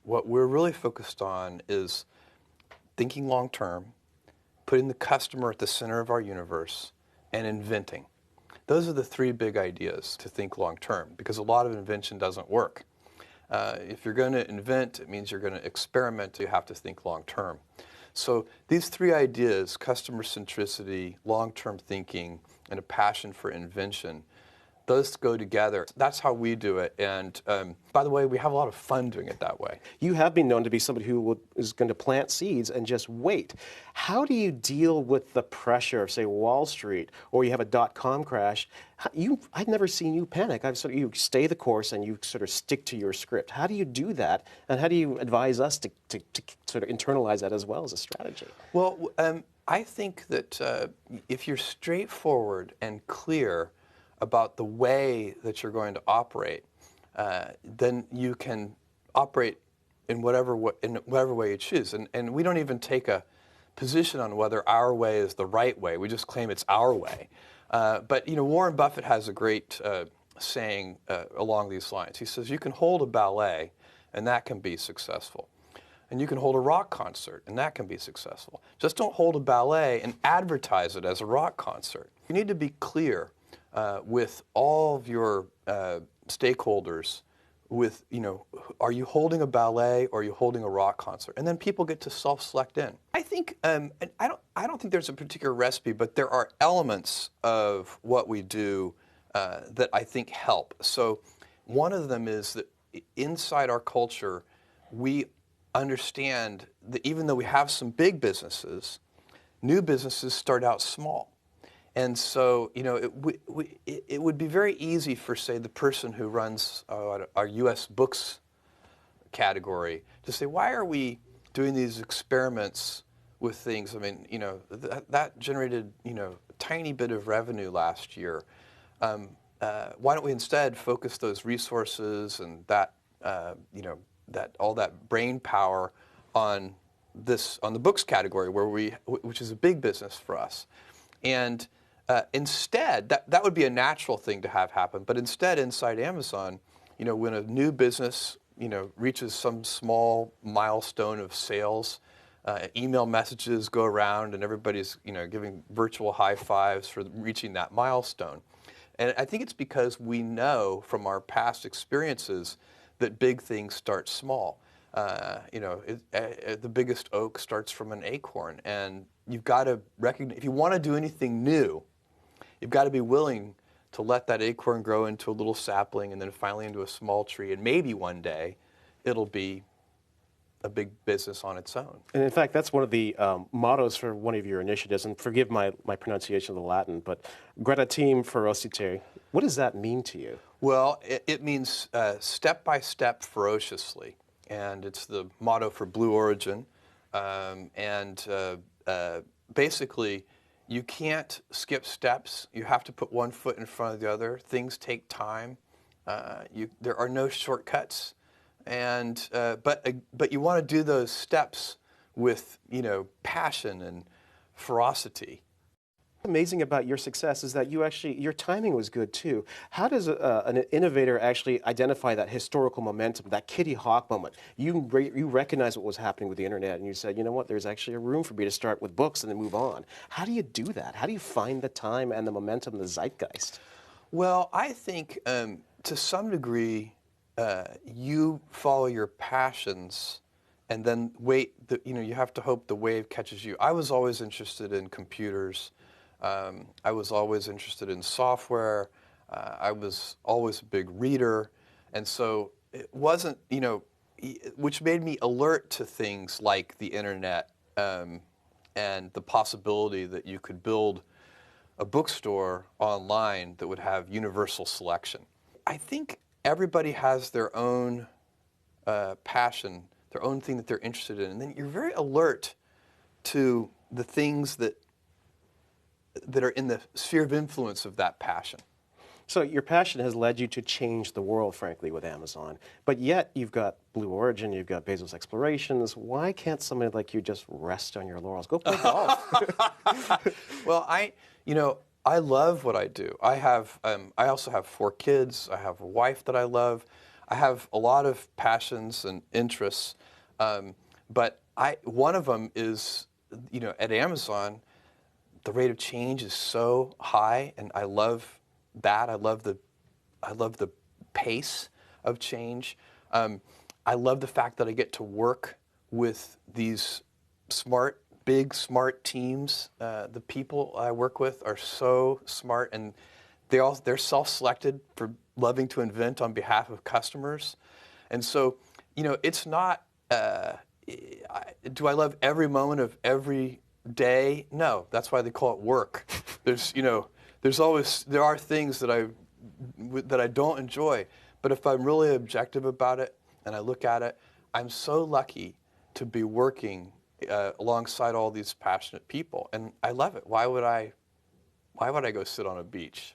what we're really focused on is thinking long term, putting the customer at the center of our universe, and inventing. Those are the three big ideas to think long term, because a lot of invention doesn't work. If you're going to invent, it means you're going to experiment. You have to think long term. So these three ideas, customer centricity, long-term thinking, and a passion for invention, those go together. That's how we do it. And by the way, we have a lot of fun doing it that way. You have been known to be somebody who is going to plant seeds and just wait. How do you deal with the pressure of, say, Wall Street, or you have a dot-com crash? I've never seen you panic. You stay the course and you sort of stick to your script. How do you do that? And how do you advise us to sort of internalize that as well as a strategy? Well, I think that if you're straightforward and clear about the way that you're going to operate, then you can operate in whatever way you choose. And we don't even take a position on whether our way is the right way. We just claim it's our way. But Warren Buffett has a great saying along these lines. He says, you can hold a ballet, and that can be successful. And you can hold a rock concert, and that can be successful. Just don't hold a ballet and advertise it as a rock concert. You need to be clear with all of your stakeholders with, are you holding a ballet or are you holding a rock concert? And then people get to self-select in. I think, I don't think there's a particular recipe, but there are elements of what we do that I think help. So one of them is that inside our culture, we understand that even though we have some big businesses, new businesses start out small. And so, it would be very easy for, say, the person who runs our U.S. books category to say, why are we doing these experiments with things? I mean, that generated, a tiny bit of revenue last year. Why don't we instead focus those resources and that, all that brain power on the books category, which is a big business for us. And instead, that would be a natural thing to have happen. But instead, inside Amazon, when a new business, reaches some small milestone of sales, email messages go around and everybody's, giving virtual high fives for reaching that milestone. And I think it's because we know from our past experiences that big things start small. The biggest oak starts from an acorn, and you've got to recognize, if you want to do anything new, you've got to be willing to let that acorn grow into a little sapling and then finally into a small tree, and maybe one day it'll be a big business on its own. And in fact, that's one of the mottos for one of your initiatives, and forgive my pronunciation of the Latin, but gradatim ferociter. What does that mean to you? Well, it means step by step ferociously, and it's the motto for Blue Origin. Basically, you can't skip steps. You have to put one foot in front of the other. Things take time. There are no shortcuts, and but you want to do those steps with passion and ferocity. Amazing about your success is that your timing was good too. How does an innovator actually identify that historical momentum, that Kitty Hawk moment? You recognize what was happening with the internet, and you said, you know what, there's actually a room for me to start with books and then move on. How do you do that? How do you find the time and the momentum, the zeitgeist? Well, I think to some degree, you follow your passions and then wait. You have to hope the wave catches you. I was always interested in computers. I was always interested in software. I was always a big reader. And so it wasn't, which made me alert to things like the internet and the possibility that you could build a bookstore online that would have universal selection. I think everybody has their own passion, their own thing that they're interested in. And then you're very alert to the things that are in the sphere of influence of that passion. So your passion has led you to change the world, frankly, with Amazon. But yet you've got Blue Origin, you've got Bezos Explorations. Why can't somebody like you just rest on your laurels? Go play golf. Well, I love what I do. I also have 4 kids. I have a wife that I love. I have a lot of passions and interests, but one of them is, at Amazon, the rate of change is so high, and I love that. I love the pace of change. I love the fact that I get to work with these big, smart teams. The people I work with are so smart, and they're self-selected for loving to invent on behalf of customers. And so, it's not, do I love every moment of every day? No, that's why they call it work. There are things that I don't enjoy, but if I'm really objective about it and I look at it, I'm so lucky to be working alongside all these passionate people, and I love it. Why would I go sit on a beach?